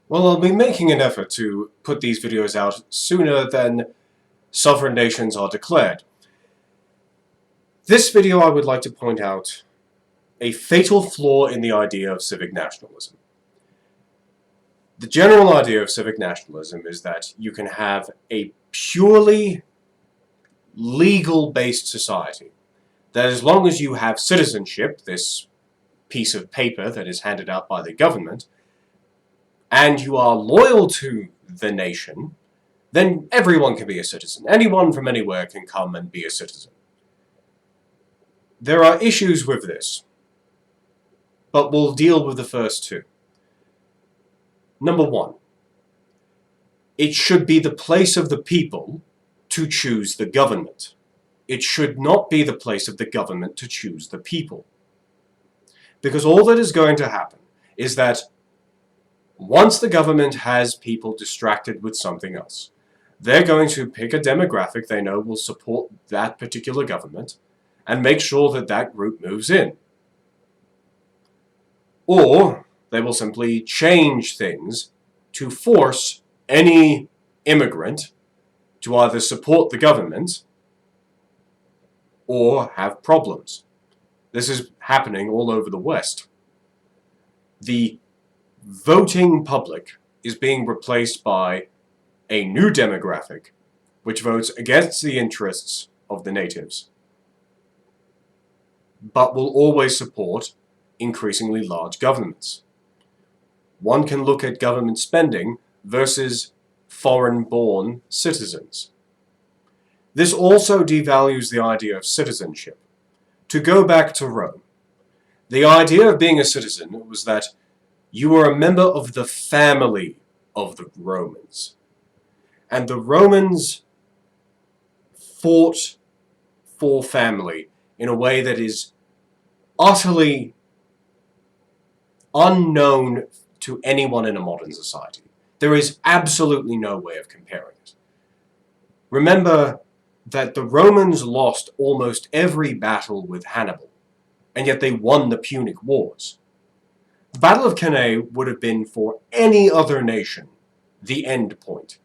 Well, I'll be making an effort to put these videos out sooner than sovereign nations are declared. This video I would like to point out a fatal flaw in the idea of civic nationalism. The general idea of civic nationalism is that you can have a purely legal-based society. That as long as you have citizenship, this piece of paper that is handed out by the government, and you are loyal to the nation, then everyone can be a citizen. Anyone from anywhere can come and be a citizen. There are issues with this, but we'll deal with the first two. Number one, it should be the place of the people to choose the government. It should not be the place of the government to choose the people. Because all that is going to happen is that once the government has people distracted with something else, they're going to pick a demographic they know will support that particular government and make sure that that group moves in. Or they will simply change things to force any immigrant to either support the government or have problems. This is happening all over the West. The voting public is being replaced by a new demographic which votes against the interests of the natives, but will always support increasingly large governments. One can look at government spending versus foreign-born citizens. This also devalues the idea of citizenship. To go back to Rome, the idea of being a citizen was that you were a member of the family of the Romans. And the Romans fought for family in a way that is utterly unknown to anyone in a modern society. There is absolutely no way of comparing it. Remember that the Romans lost almost every battle with Hannibal, and yet they won the Punic Wars. The Battle of Cannae would have been, for any other nation, the end point.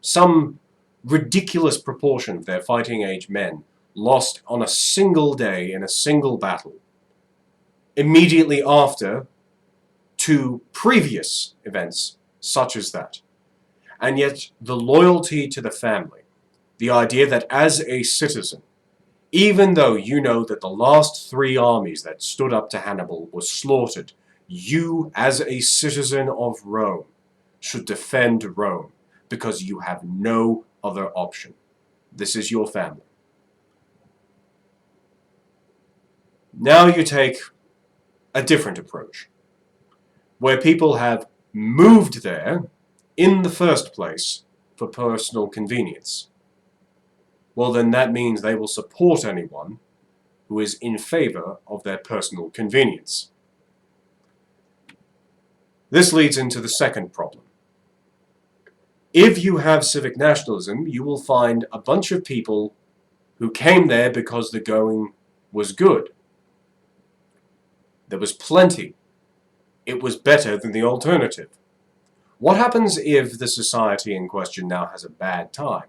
Some ridiculous proportion of their fighting-age men lost on a single day in a single battle, immediately after two previous events such as that. And yet the loyalty to the family, the idea that as a citizen, even though you know that the last three armies that stood up to Hannibal were slaughtered, you, as a citizen of Rome, should defend Rome, because you have no other option. This is your family. Now you take a different approach, where people have moved there in the first place for personal convenience. Well, then that means they will support anyone who is in favor of their personal convenience. This leads into the second problem. If you have civic nationalism, you will find a bunch of people who came there because the going was good. There was plenty. It was better than the alternative. What happens if the society in question now has a bad time?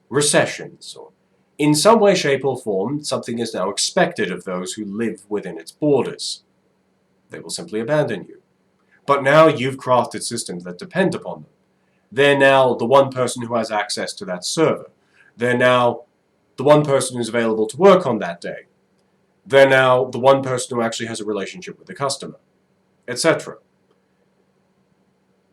Recessions, or in some way, shape or form, something is now expected of those who live within its borders. They will simply abandon you. But now you've crafted systems that depend upon them. They're now the one person who has access to that server. They're now the one person who's available to work on that day. They're now the one person who actually has a relationship with the customer, etc.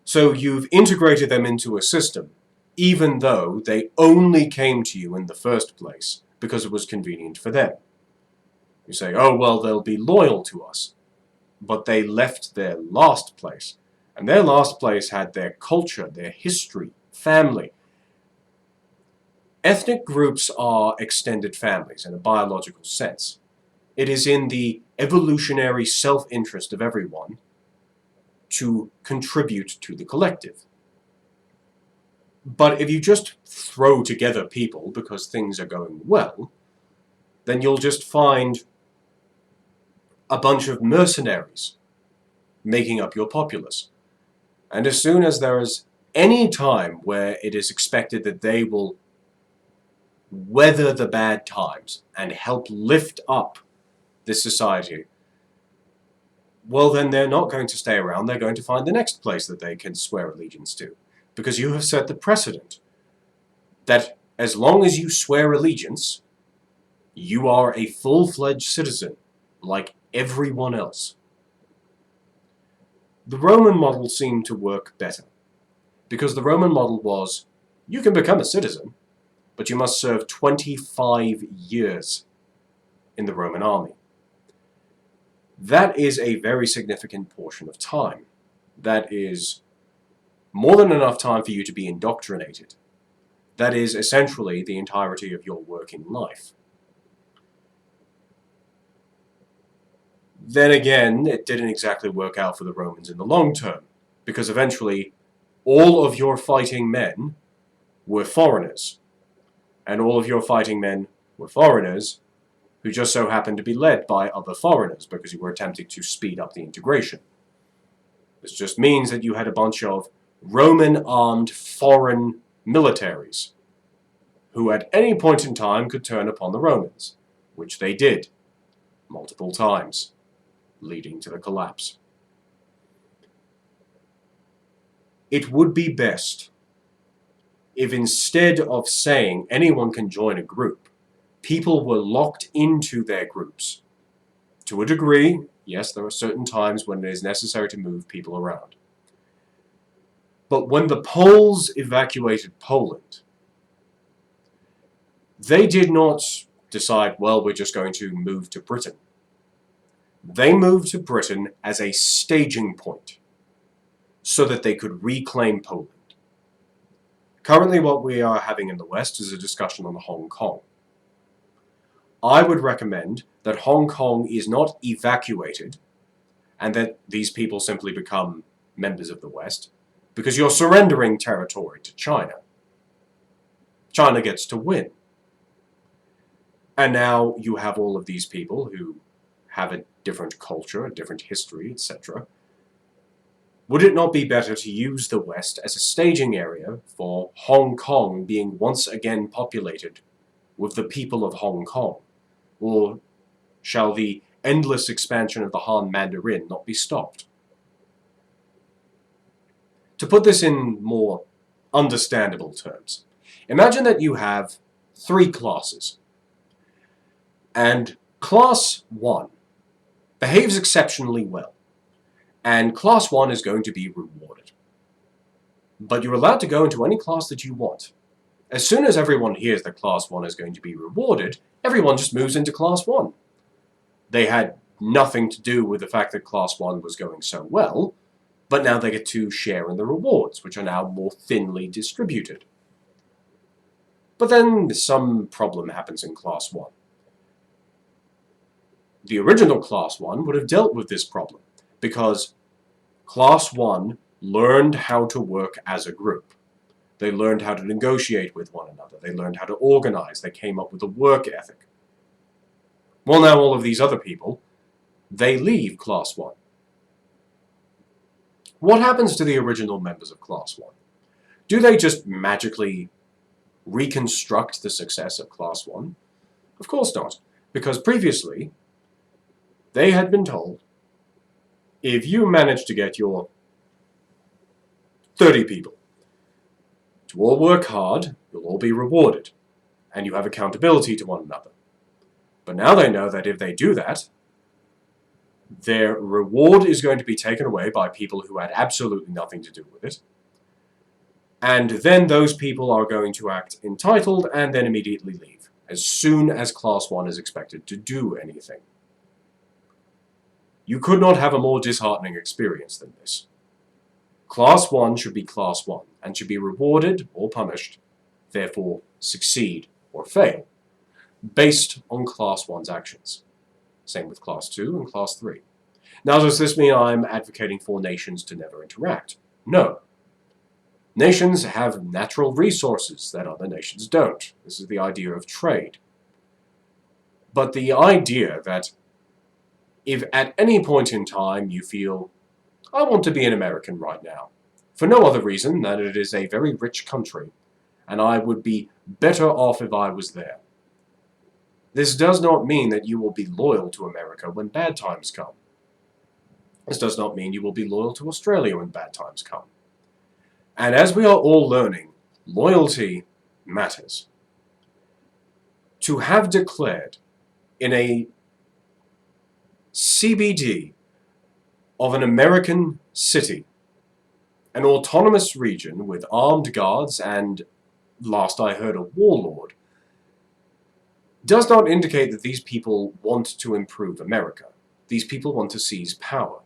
So you've integrated them into a system, even though they only came to you in the first place because it was convenient for them. You say, oh, well, they'll be loyal to us. But they left their last place. And their last place had their culture, their history, family. Ethnic groups are extended families in a biological sense. It is in the evolutionary self-interest of everyone to contribute to the collective. But if you just throw together people because things are going well, then you'll just find a bunch of mercenaries making up your populace. And as soon as there is any time where it is expected that they will weather the bad times and help lift up this society, well, then they're not going to stay around. They're going to find the next place that they can swear allegiance to. Because you have set the precedent that as long as you swear allegiance, you are a full-fledged citizen, like everyone else. The Roman model seemed to work better, because the Roman model was, you can become a citizen, but you must serve 25 years in the Roman army. That is a very significant portion of time. That is more than enough time for you to be indoctrinated. That is essentially the entirety of your working life. Then again, it didn't exactly work out for the Romans in the long term, because eventually all of your fighting men were foreigners, and all of your fighting men were foreigners who just so happened to be led by other foreigners because you were attempting to speed up the integration. This just means that you had a bunch of Roman-armed foreign militaries who at any point in time could turn upon the Romans, which they did multiple times, leading to the collapse. It would be best if instead of saying anyone can join a group, people were locked into their groups. To a degree, yes, there are certain times when it is necessary to move people around. But when the Poles evacuated Poland, they did not decide, well, we're just going to move to Britain. They moved to Britain as a staging point so that they could reclaim Poland. Currently, what we are having in the West is a discussion on Hong Kong. I would recommend that Hong Kong is not evacuated and that these people simply become members of the West, because you're surrendering territory to China. China gets to win. And now you have all of these people who have a different culture, a different history, etc. Would it not be better to use the West as a staging area for Hong Kong being once again populated with the people of Hong Kong? Or shall the endless expansion of the Han Mandarin not be stopped? To put this in more understandable terms, imagine that you have 3 classes, and Class 1 behaves exceptionally well, and Class 1 is going to be rewarded. But you're allowed to go into any class that you want. As soon as everyone hears that Class 1 is going to be rewarded, everyone just moves into Class 1. They had nothing to do with the fact that Class 1 was going so well, but now they get to share in the rewards, which are now more thinly distributed. But then some problem happens in Class 1. The original Class 1 would have dealt with this problem, because Class 1 learned how to work as a group. They learned how to negotiate with one another. They learned how to organize. They came up with a work ethic. Well, now all of these other people, they leave Class 1. What happens to the original members of Class 1? Do they just magically reconstruct the success of Class 1? Of course not, because previously they had been told, if you manage to get your 30 people to all work hard, you'll all be rewarded, and you have accountability to one another. But now they know that if they do that, their reward is going to be taken away by people who had absolutely nothing to do with it, and then those people are going to act entitled and then immediately leave, as soon as Class 1 is expected to do anything. You could not have a more disheartening experience than this. Class 1 should be Class 1, and should be rewarded or punished, therefore succeed or fail, based on Class 1's actions. Same with Class 2 and Class 3. Now, does this mean I'm advocating for nations to never interact? No. Nations have natural resources that other nations don't. This is the idea of trade. But the idea that if at any point in time you feel, I want to be an American right now, for no other reason than it is a very rich country, and I would be better off if I was there. This does not mean that you will be loyal to America when bad times come. This does not mean you will be loyal to Australia when bad times come. And as we are all learning, loyalty matters. To have declared in a CBD of an American city an autonomous region with armed guards and, last I heard, a warlord, does not indicate that these people want to improve America. These people want to seize power.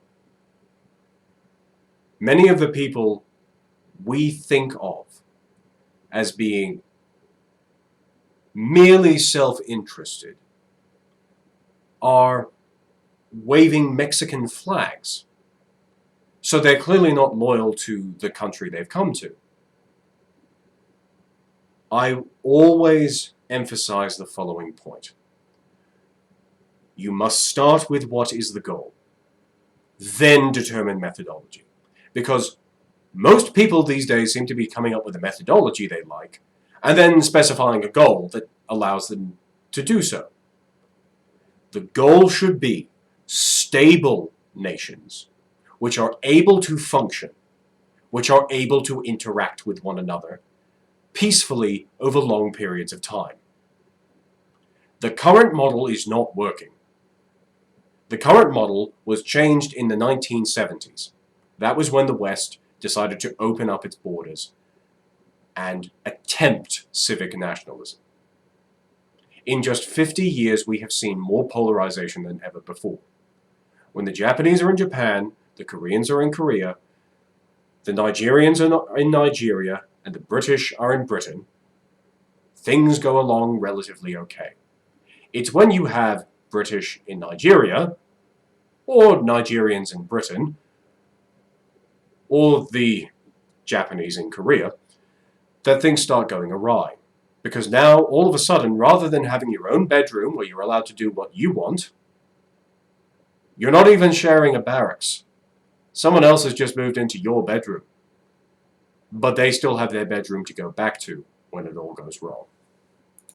Many of the people we think of as being merely self-interested are waving Mexican flags. So they're clearly not loyal to the country they've come to. I always emphasize the following point. You must start with what is the goal, then determine methodology. Because most people these days seem to be coming up with a methodology they like, and then specifying a goal that allows them to do so. The goal should be stable nations, which are able to function, which are able to interact with one another peacefully over long periods of time. The current model is not working. The current model was changed in the 1970s. That was when the West decided to open up its borders and attempt civic nationalism. In just 50 years, we have seen more polarization than ever before. When the Japanese are in Japan, the Koreans are in Korea, the Nigerians are in Nigeria, and the British are in Britain, things go along relatively okay. It's when you have British in Nigeria, or Nigerians in Britain, or the Japanese in Korea, that things start going awry. Because now, all of a sudden, rather than having your own bedroom where you're allowed to do what you want, you're not even sharing a barracks. Someone else has just moved into your bedroom. But they still have their bedroom to go back to when it all goes wrong.